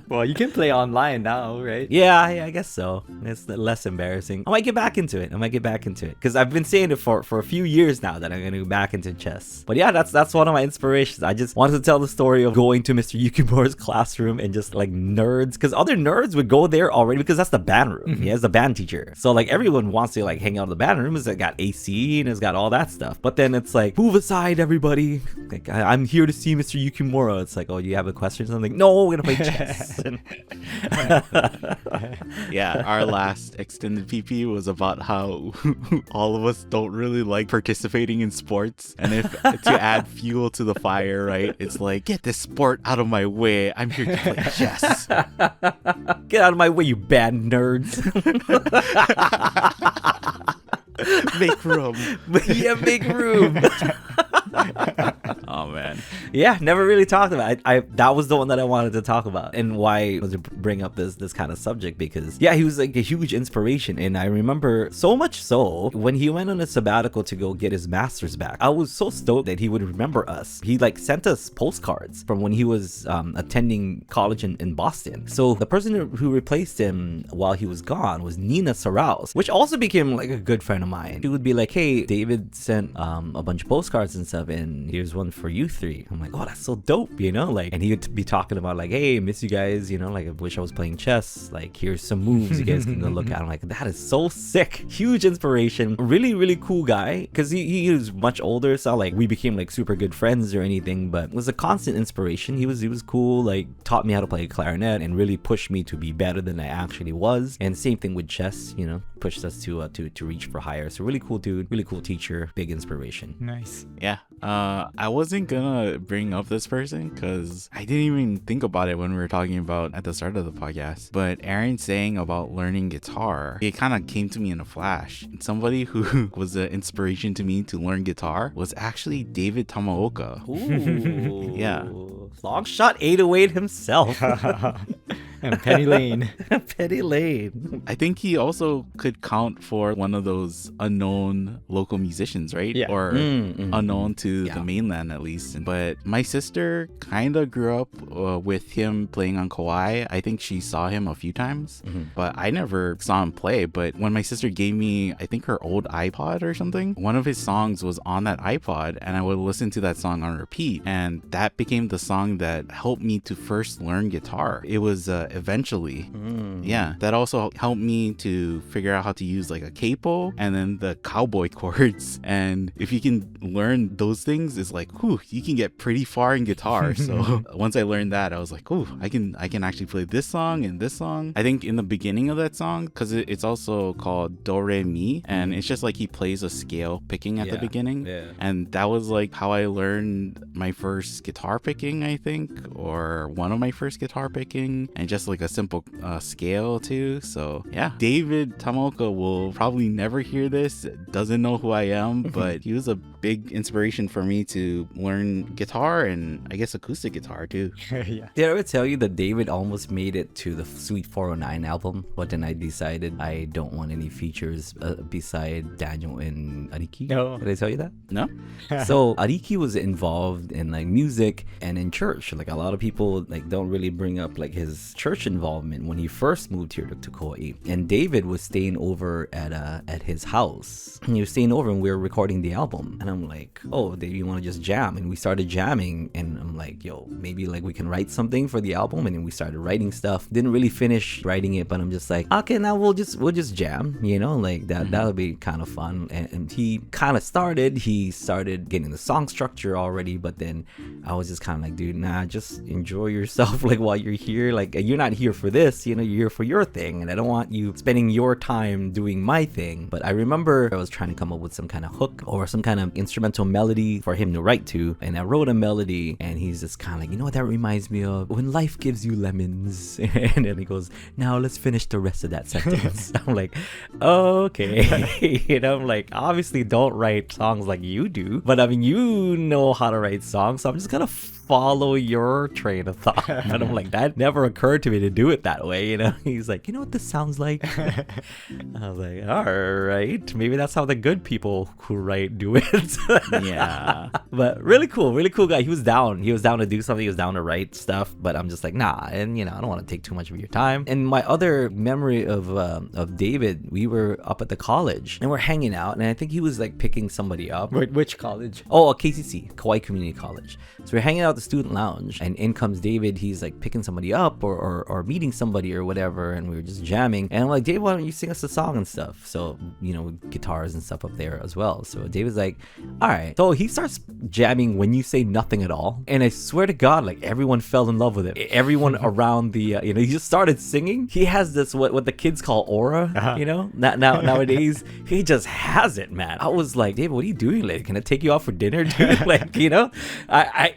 Well, you can play online now, right?
Yeah, I guess so. It's less embarrassing. I might get back into it. Because I've been saying it for a few years now that I'm going to go back into chess. But yeah, that's one of my inspirations. I just wanted to tell the story of going to Mr. Yukimura's classroom and just like nerds. Because other nerds would go there already because that's the band room. He has the band teacher. So like everyone wants to like hang out in the band room. It's got AC and it's got all that stuff. But then it's like, move aside, everybody. Like I'm here to see Mr. Yukimura. It's like, oh, you have a question? I'm like, no, we're going to play chess.
Yeah, our last extended PP was about how all of us don't really like participating in sports, and if to add fuel to the fire, right, it's like, get this sport out of my way, I'm here to play chess.
Get out of my way, you band nerds.
Make room.
Yeah, make room.
Oh man.
Yeah, never really talked about it. I that was the one that I wanted to talk about, and why was to bring up this kind of subject, because yeah, he was like a huge inspiration. And I remember so much so when he went on a sabbatical to go get his master's back, I was so stoked that he would remember us. He like sent us postcards from when he was attending college in Boston. So the person who replaced him while he was gone was Nina Saraus, which also became like a good friend of mine. He would be like, hey, David sent a bunch of postcards and stuff, and here's one for you three. I'm like, oh, that's so dope, you know? Like, and he would be talking about like, hey, miss you guys, you know, like I wish I was playing chess. Like, here's some moves you guys can go look at. I'm like, that is so sick. Huge inspiration. Really, really cool guy. Because he was much older, so like we became like super good friends or anything, but was a constant inspiration. He was cool, like taught me how to play clarinet and really pushed me to be better than I actually was. And same thing with chess, you know, pushed us to reach for higher. So really cool dude, really cool teacher, big inspiration.
Nice.
Yeah. I wasn't gonna bring up this person because I didn't even think about it when we were talking about at the start of the podcast. But Aaron saying about learning guitar, it kind of came to me in a flash. Somebody who was an inspiration to me to learn guitar was actually David Tamaoka.
Ooh.
Yeah.
Long shot 808 himself.
And Penny Lane.
Penny Lane.
I think he also could count for one of those unknown local musicians, right?
Yeah.
Or unknown to
Yeah.
the mainland, at least. But my sister kind of grew up with him playing on Kauai. I think she saw him a few times, but I never saw him play. But when my sister gave me, I think, her old iPod or something, one of his songs was on that iPod, and I would listen to that song on repeat. And that became the song that helped me to first learn guitar. It was Eventually. Yeah. That also helped me to figure out how to use like a capo and then the cowboy chords. And if you can learn those things, it's like, whew, you can get pretty far in guitar. So once I learned that, I was like, oh, I can actually play this song and this song. I think in the beginning of that song, because it's also called Do Re Mi, and it's just like he plays a scale picking at the beginning.
Yeah.
And that was like how I learned my first guitar picking, I think, or one of my first guitar picking, and just like a simple scale too. So yeah, David Tamoka will probably never hear this, doesn't know who I am, but he was a big inspiration for me to learn guitar and I guess acoustic guitar too.
Yeah.
Did I ever tell you that David almost made it to the Sweet 409 album, but then I decided I don't want any features beside Daniel and Ariki?
No.
Did I tell you that?
No?
So Ariki was involved in like music and in church. Like a lot of people like don't really bring up like his church involvement when he first moved here to Kauai. And David was staying over at his house. And he was staying over and we were recording the album. And I'm like, oh, Dave, you want to just jam? And we started jamming. And I'm like, yo, maybe like we can write something for the album. And then we started writing stuff. Didn't really finish writing it, but I'm just like, okay, now we'll just jam, you know, like that'll be kind of fun. And he kind of started getting the song structure already, but then I was just kind of like, dude, nah, just enjoy yourself like while you're here. Like you're not here for this, you know, you're here for your thing, and I don't want you spending your time doing my thing. But I remember I was trying to come up with some kind of hook or some kind of instrumental melody for him to write to, and I wrote a melody, and he's just kind of like, you know what that reminds me of? When life gives you lemons. And then he goes, now let's finish the rest of that sentence. I'm like, okay. You know, I'm like, obviously don't write songs like you do, but I mean, you know how to write songs, so I'm just gonna follow your train of thought. And I'm like, that never occurred to me to do it that way, you know. He's like, you know what this sounds like? I was like, all right, maybe that's how the good people who write do it.
Yeah.
But really cool guy. He was down to do something. He was down to write stuff, but I'm just like, nah. And you know, I don't want to take too much of your time. And my other memory of David, we were up at the college and we're hanging out, and I think he was like picking somebody up.
Wait, which college?
Oh, KCC, Kauai Community College. So we're hanging out at the student lounge, and in comes David. He's like picking somebody up or meeting somebody or whatever, and we were just jamming. And I'm like, Dave, why don't you sing us a song and stuff? So, you know, guitars and stuff up there as well. So David's like, all right. So he starts jamming When You Say Nothing at All. And I swear to God, like everyone fell in love with it. Everyone around the, you know, he just started singing. He has this, what the kids call aura, you know, nowadays. He just has it, man. I was like, David, what are you doing? Like, can I take you out for dinner, dude? Like, you know,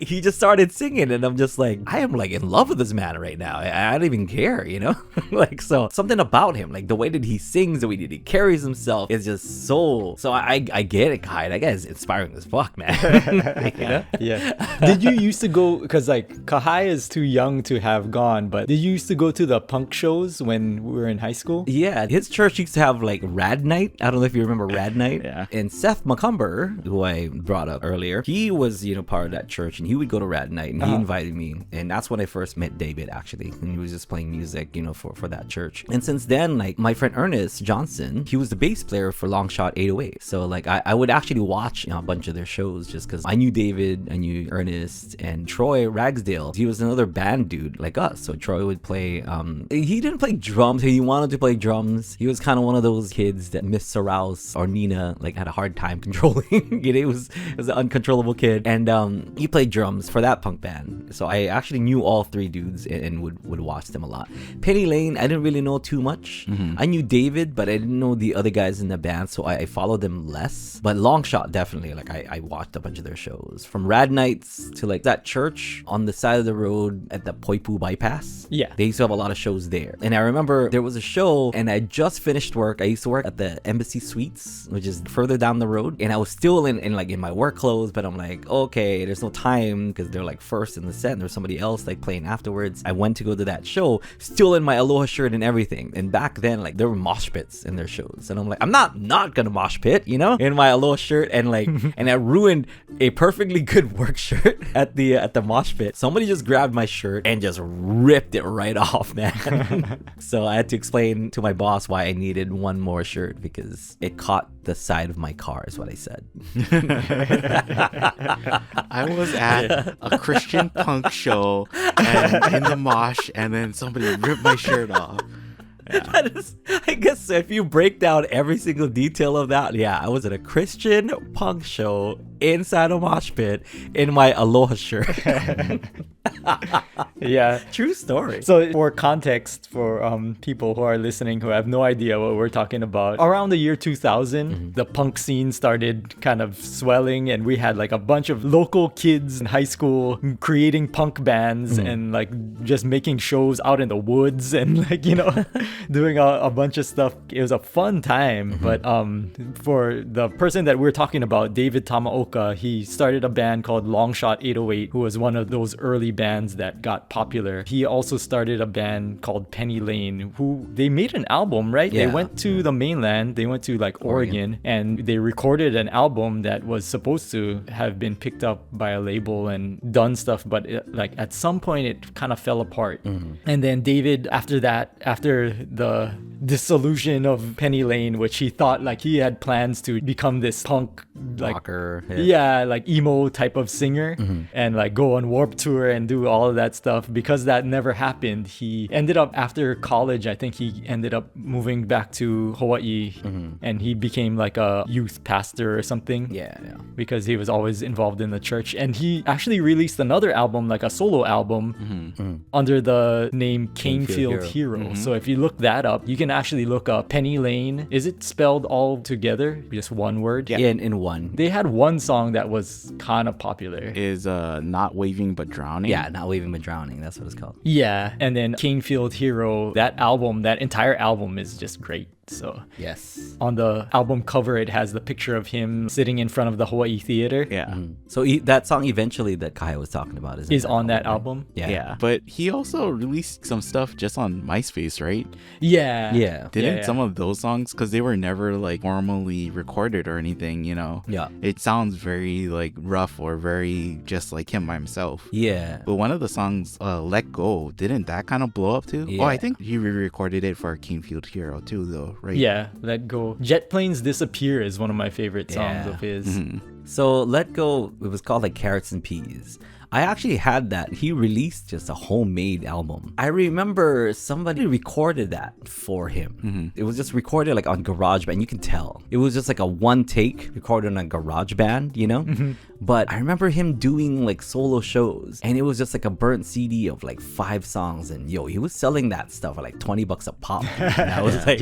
he just started singing, and I'm just like, I am like in love with this man right now. I don't even care, you know. Like, so something about him, like the way that he sings, the way that he carries himself is just so I get it, Kai. That guy is inspiring as fuck, man. You know?
Yeah. Did you used to go, because like Kahai is too young to have gone, but did you used to go to the punk shows when we were in high school?
Yeah, his church used to have like Rad Night. I don't know if you remember Rad Night.
Yeah.
And Seth McCumber, who I brought up earlier, he was, you know, part of that church, and he would go to Rad Night, and he invited me, and that's when I first met David, actually. And he was just playing music, you know, for that church. And since then, like my friend Ernest Johnson, he was the bass player for Long Shot 808. So like I would actually watch, you know, a bunch of their shows just because I knew David, I knew Ernest, and Troy Ragsdale. He was another band dude like us. So Troy would play, he didn't play drums. He wanted to play drums. He was kind of one of those kids that Miss Sarouse or Nina like had a hard time controlling. You know, he was an uncontrollable kid, and he played drums for that punk band. So I actually knew all three dudes and would watch them a lot. Penny Lane, I didn't really know too much. I knew David, but I didn't know the other guys in the band, so I followed them less. But Long Shot, definitely, like I watched a bunch of their shows, from Rad Nights to like that church on the side of the road at the Poipu bypass.
Yeah.
They used to have a lot of shows there. And I remember there was a show, and I just finished work. I used to work at the Embassy Suites, which is further down the road, and I was still in my work clothes, but I'm like, okay, there's no time because they're like first in the set, and there's somebody else like playing afterwards. I went to go to that show, still in my Aloha shirt and everything. And back then, like there were mosh pits in their shows, and I'm like, I'm not gonna mosh pit, you know, in my Aloha shirt, and like, and I ruined a perfectly good work shirt at the mosh pit. Somebody just grabbed my shirt and just ripped it right off, man. So I had to explain to my boss why I needed one more shirt because it caught the side of my car, is what I said.
I was at a Christian punk show and in the mosh, and then somebody ripped my shirt off. Yeah.
That is, I guess if you break down every single detail of that, yeah, I was at a Christian punk show inside a mosh pit in my Aloha shirt.
Yeah.
True story.
So for context, for people who are listening who have no idea what we're talking about, around the year 2000, the punk scene started kind of swelling, and we had like a bunch of local kids in high school creating punk bands and like just making shows out in the woods and like, you know, doing a bunch of stuff. It was a fun time. But for the person that we're talking about, David Tamaoka, he started a band called Longshot 808, who was one of those early bands that got popular. He also started a band called Penny Lane, who they made an album, right?
Yeah.
They went to the mainland, they went to like Oregon, and they recorded an album that was supposed to have been picked up by a label and done stuff, but like at some point it kind of fell apart. And then David, after that, after the dissolution of Penny Lane, which he thought like he had plans to become this punk like
Rocker.
yeah, like emo type of singer and like go on Warped Tour and do all of that stuff. Because that never happened, he ended up, after college, I think he ended up moving back to Hawaii and he became like a youth pastor or something.
Yeah.
Because he was always involved in the church. And he actually released another album, like a solo album under the name Canefield Hero. So if you look that up, you can actually look up Penny Lane. Is it spelled all together? Just one word?
Yeah, in one.
They had one song that was kind of popular.
Is Not Waving But Drowning.
Yeah, Not Waving But Drowning. That's what it's called.
Yeah, and then Canefield Hero, that album, that entire album is just great. So
Yes.
on the album cover, it has the picture of him sitting in front of the Hawaii Theater.
Yeah.
So that song eventually that Kai was talking about is
On that album.
right?
Yeah. But he also released some stuff just on MySpace, right?
Yeah.
Yeah.
Didn't some of those songs, because they were never like formally recorded or anything, you know?
Yeah.
It sounds very like rough or very just like him by himself.
Yeah.
But one of the songs, Let Go, didn't that kind of blow up too?
Yeah.
Oh, I think he re-recorded it for Canefield Hero too, though, right?
Yeah, Let Go. Jet Planes Disappear is one of my favorite songs
Yeah.
of his.
So Let Go, it was called like Carrots and Peas. I actually had that. He released just a homemade album. I remember somebody recorded that for him. It was just recorded like on GarageBand. You can tell. It was just like a one take recorded on GarageBand, you know? But I remember him doing like solo shows, and it was just like a burnt CD of like 5 songs, and he was selling that stuff for like $20 a pop. And I was like,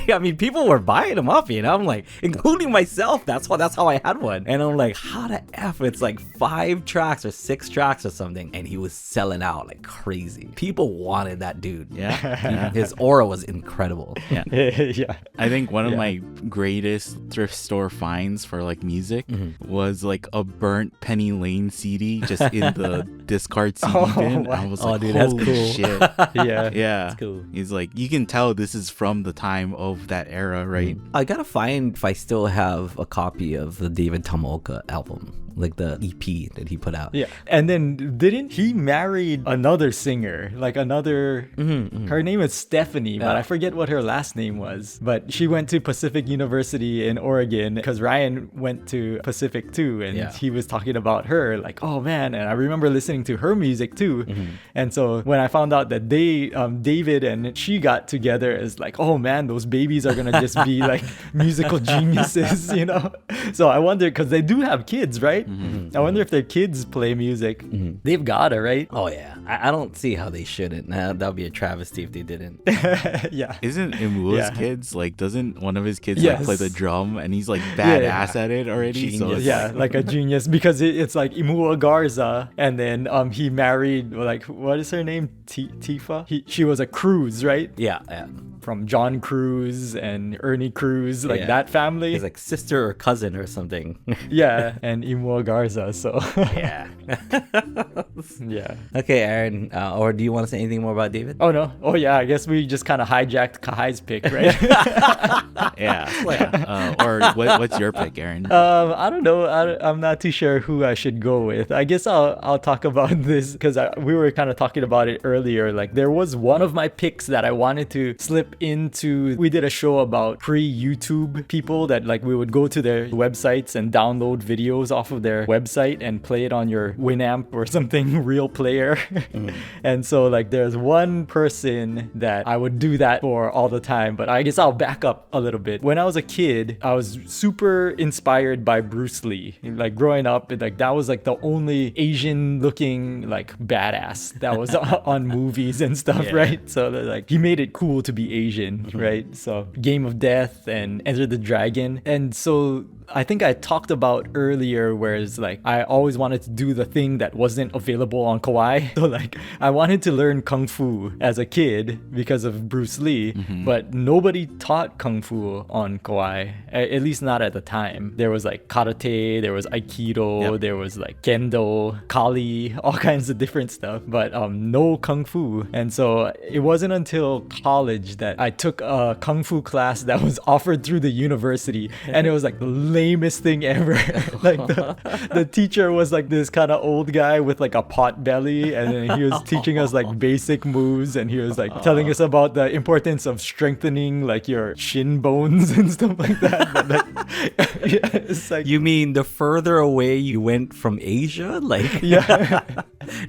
I mean, people were buying them up, you know? I'm like, including myself. That's how I had one. And I'm like, how the F? It's like 5 tracks or 6 tracks or something, and he was selling out like crazy. People wanted that dude.
Yeah.
His aura was incredible.
Yeah.
Yeah.
I think one of my greatest thrift store finds for like music was like a burnt Penny Lane CD just in the discard CD bin.
wow.
I was
Oh,
like,
dude, that's
holy
cool.
shit.
Yeah.
Yeah.
That's cool.
He's like, you can tell this is from the time of that era, right?
I gotta find if I still have a copy of the David Tamaoka album, like the EP that he put out.
Yeah. And then didn't he married another singer? Like another her name is Stephanie, but I forget what her last name was. But she went to Pacific University in Oregon because Ryan went to Pacific too, and he was talking about her like, oh man, and I remember listening to her music too. And so when I found out that they David and she got together, it's like, oh man, those babies are gonna just be like musical geniuses, you know? So I wonder, because they do have kids, right? I wonder if their kids play music. They've gotta, right?
Oh yeah, I don't see how they shouldn't. That would be a travesty if they didn't.
Yeah.
Isn't Imua's
Yeah.
kids like, doesn't one of his kids
Yes.
like play the drum and he's like badass at it already? So
Genius.
it's
Yeah, like a genius, because it's like Imua Garza, and then he married, like, what is her name? Tifa? She was a Cruz, right?
Yeah.
from John Cruz and Ernie Cruz, like
Yeah.
that family.
He's like sister or cousin or something.
Yeah, and Imua Garza. So
Yeah.
yeah.
Okay, Aaron. Or do you want to say anything more about David?
Oh no. Oh yeah. I guess we just kind of hijacked Kahai's pick, right?
Or what's your pick, Aaron?
I don't know. I'm not too sure who I should go with. I guess I'll talk about this because we were kind of talking about it earlier. Like there was one of my picks that I wanted to slip into. We did a show about pre-YouTube people that like we would go to their websites and download videos off of their website and play it on your Winamp or something, real player. And so like there's one person that I would do that for all the time, but I guess I'll back up a little bit. When I was a kid, I was super inspired by Bruce Lee. Like growing up, like that was like the only Asian looking like badass that was on movies and stuff,
Yeah.
right? So like he made it cool to be Asian, right? So Game of Death and Enter the Dragon. And so I think I talked about earlier, whereas like I always wanted to do the thing that wasn't available on Kawaii. So like I wanted to learn Kung Fu as a kid because of Bruce Lee, but nobody taught Kung Fu on Kawaii, at least not at the time. There was like Karate, there was Aikido, there was like Kendo, Kali, all kinds of different stuff, but no Kung Fu. And so it wasn't until college that I took a Kung Fu class that was offered through the university, and it was like the lamest thing ever. Like the teacher was like this kind of old guy with like a pot belly, and then he was teaching us like basic moves, and he was like telling us about the importance of strengthening like your shin bones and stuff like that. But, like, yeah, it's like
You mean the further away you went from Asia? Like,
yeah.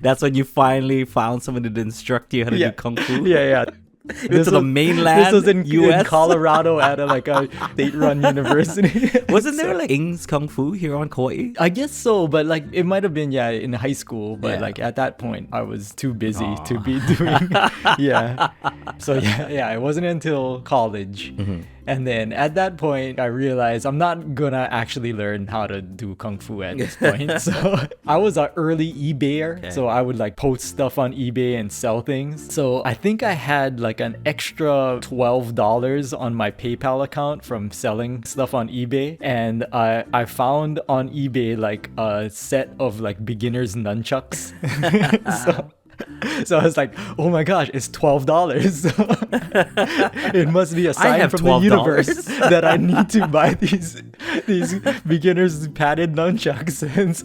that's when you finally found someone to instruct you how to do Kung Fu?
Yeah.
To the mainland
This was in
US?
Colorado at a state-run university.
Wasn't there like Ing's Kung Fu here on Kauai?
I guess so, but like it might have been in high school, but
Yeah.
like at that point I was too busy to be doing So it wasn't until college. And then at that point I realized I'm not gonna actually learn how to do Kung Fu at this point. So I was an early eBayer, so I would like post stuff on eBay and sell things. So I think I had like an extra $12 on my PayPal account from selling stuff on eBay, and I found on eBay like a set of like beginner's nunchucks. So I was like, oh my gosh, it's $12. It must be a sign
have
from the
$12.
universe that I need to buy these beginners padded nunchucks. And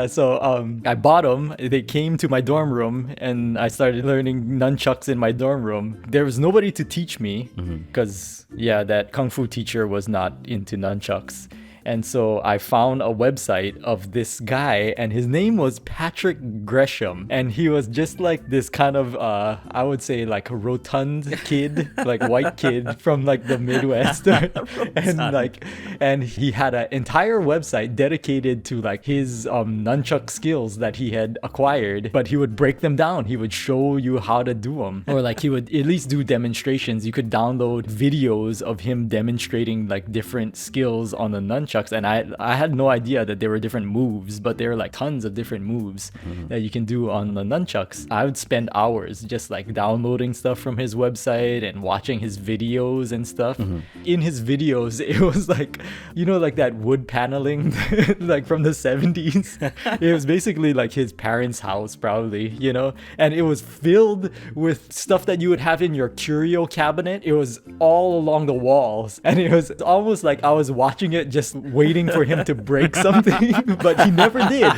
so I bought them. They came to my dorm room, and I started learning nunchucks in my dorm room. There was nobody to teach me because that Kung Fu teacher was not into nunchucks. And so I found a website of this guy, and his name was Patrick Gresham. And he was just like this kind of, I would say like a rotund kid, like white kid from like the Midwest. and he had an entire website dedicated to like his nunchuck skills that he had acquired, but he would break them down. He would show you how to do them, or like he would at least do demonstrations. You could download videos of him demonstrating like different skills on the nunchuck. And I had no idea that there were different moves, but there were like tons of different moves that you can do on the nunchucks. I would spend hours just like downloading stuff from his website and watching his videos and stuff. In his videos, it was like, like that wood paneling like from the 70s. It was basically like his parents' house probably, and it was filled with stuff that you would have in your curio cabinet. It was all along the walls, and it was almost like I was watching it just waiting for him to break something, but he never did.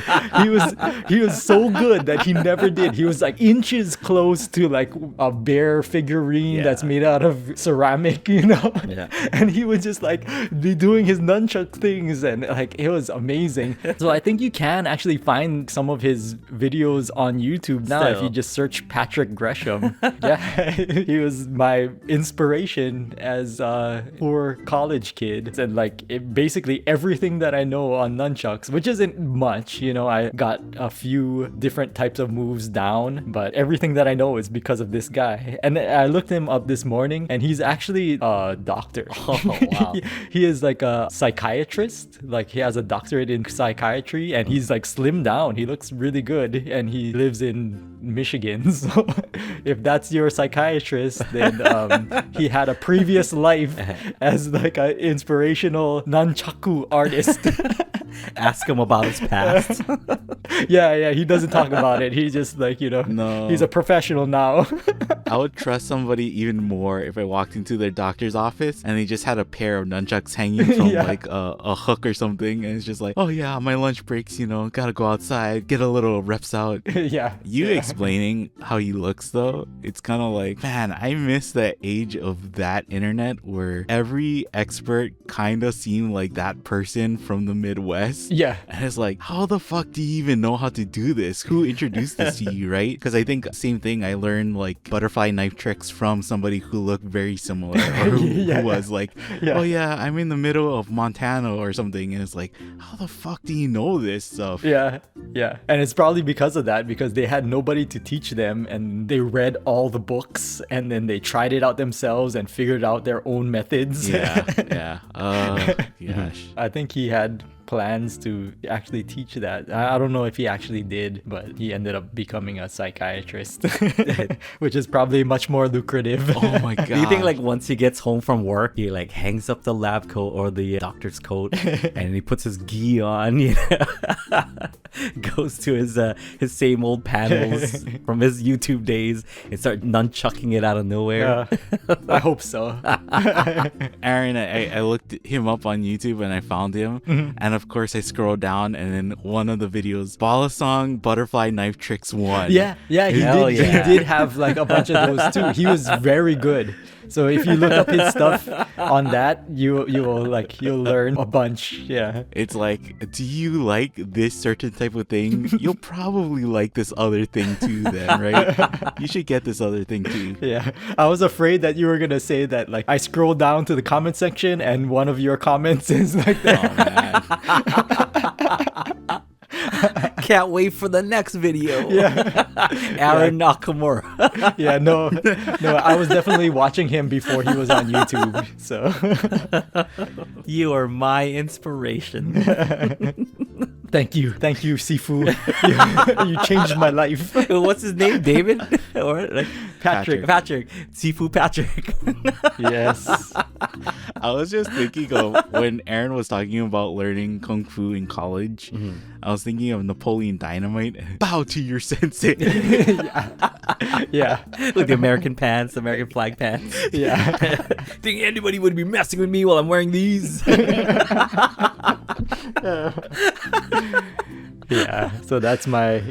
He was so good that he never did. He was like inches close to like a bear figurine that's made out of ceramic, and he would just like be doing his nunchuck things, and like it was amazing. So I think you can actually find some of his videos on YouTube now if you just search Patrick Gresham. He was my inspiration as a poor college kid, and like it basically everything that I know on nunchucks, which isn't much, I got a few different types of moves down, but everything that I know is because of this guy. And I looked him up this morning, and he's actually a doctor.
Oh, wow.
He is like a psychiatrist, like he has a doctorate in psychiatry, and he's like slimmed down. He looks really good, and he lives in Michigan. So if that's your psychiatrist, then he had a previous life as like an inspirational nunchaku artist.
Ask him about his past.
Yeah, he doesn't talk about it. He just like,
No.
he's a professional now.
I would trust somebody even more if I walked into their doctor's office and they just had a pair of nunchucks hanging from like a hook or something, and it's just like, oh yeah, my lunch breaks, gotta go outside, get a little reps out.
Yeah.
You explaining how he looks though, it's kind of like, man, I miss that age of that internet where every expert kind of seemed like that person from the Midwest.
Yeah.
And it's like, how the fuck do you even know how to do this? Who introduced this to you, right? Because I think same thing, I learned like butterfly knife tricks from somebody who looked very similar, or who was like, oh yeah, I'm in the middle of Montana or something, and it's like, how the fuck do you know this stuff?
Yeah. And it's probably because of that, because they had nobody to teach them, and they read all the books and then they tried it out themselves and figured out their own methods.
Yeah. Gosh.
I think he had plans to actually teach that. I don't know if he actually did, but he ended up becoming a psychiatrist, which is probably much more lucrative.
Oh my god.
Do you think like once he gets home from work, he like hangs up the lab coat or the doctor's coat and he puts his gi on, goes to his same old panels from his YouTube days and start nunchucking it out of nowhere?
I hope so.
Aaron, I looked him up on YouTube and I found him, and of course I scrolled down, and then one of the videos, Bala Song Butterfly Knife Tricks 1.
He did have like a bunch of those too. He was very good. So if you look up his stuff on that, you'll learn a bunch. Yeah.
It's like, do you like this certain type of thing? You'll probably like this other thing too then, right? You should get this other thing too.
Yeah. I was afraid that you were gonna say that like I scrolled down to the comment section and one of your comments is like that.
Oh man.
Can't wait for the next video. Aaron Nakamura.
No, I was definitely watching him before he was on YouTube. So
You are my inspiration.
Thank you, Sifu. You changed my life.
What's his name? David? Or like
Patrick.
Sifu Patrick.
Yes.
I was just thinking of when Aaron was talking about learning Kung Fu in college. I was thinking of Napoleon Dynamite. Bow to your sensei.
Yeah.
With the American pants, American flag pants.
Yeah.
Think anybody would be messing with me while I'm wearing these?
Yeah, so that's my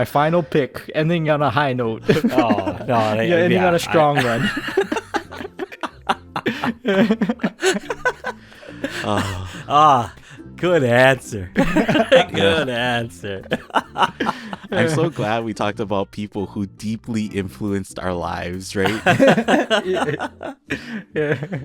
final pick, ending on a high note.
Oh no,
Ending on a strong run.
Good answer. Good answer.
I'm so glad we talked about people who deeply influenced our lives, right?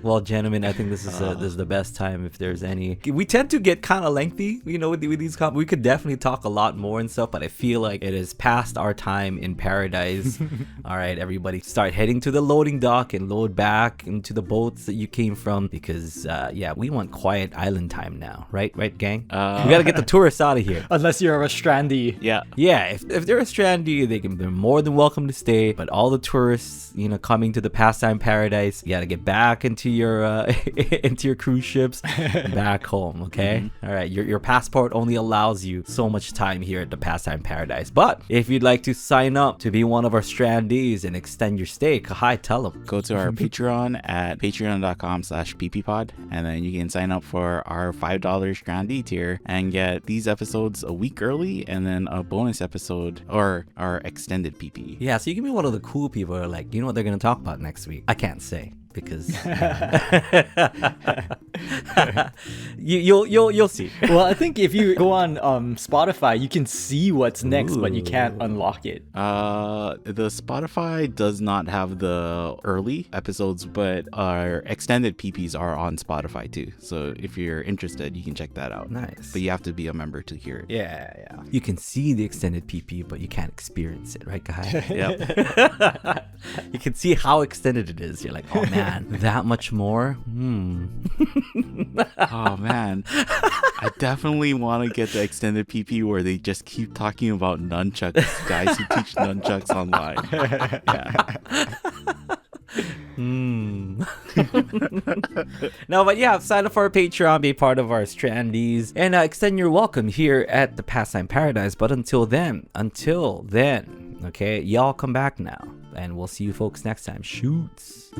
Well, gentlemen, I think this is the best time if there's any. We tend to get kind of lengthy, with these we could definitely talk a lot more and stuff, but I feel like it is past our time in paradise. All right, everybody, start heading to the loading dock and load back into the boats that you came from, because we want quiet island time now, right, gang? We gotta get the tourists out of here.
Unless you're a strandy.
Yeah.
If they're a strandy, they're more than welcome to stay. But all the tourists, coming to the pastime paradise, you gotta get back into your into your cruise ships, back home. Okay, All right. Your passport only allows you so much time here at the pastime paradise. But if you'd like to sign up to be one of our strandees and extend your stay, tell them.
Go to our Patreon at patreon.com/PPPod, and then you can sign up for our $5 strandee tier and get these episodes a week early, and then a bonus episode or our extended PP.
Yeah, so you can be one of the cool people who are like, you know what they're gonna talk about next week? I can't say, because you'll see.
Well, I think if you go on Spotify, you can see what's next, but you can't unlock it.
The Spotify does not have the early episodes, but our extended PPs are on Spotify too. So if you're interested, you can check that out.
Nice.
But you have to be a member to hear it.
Yeah. You can see the extended PP, but you can't experience it, right, guys?
Yep.
You can see how extended it is. You're like, oh man, that much more?
Oh man, I definitely want to get the extended PP where they just keep talking about nunchucks, guys who teach nunchucks online.
No, but yeah, sign up for our Patreon, be part of our Strandies, and extend your welcome here at the Pastime Paradise. But until then, okay, y'all come back now, and we'll see you folks next time. Shoots.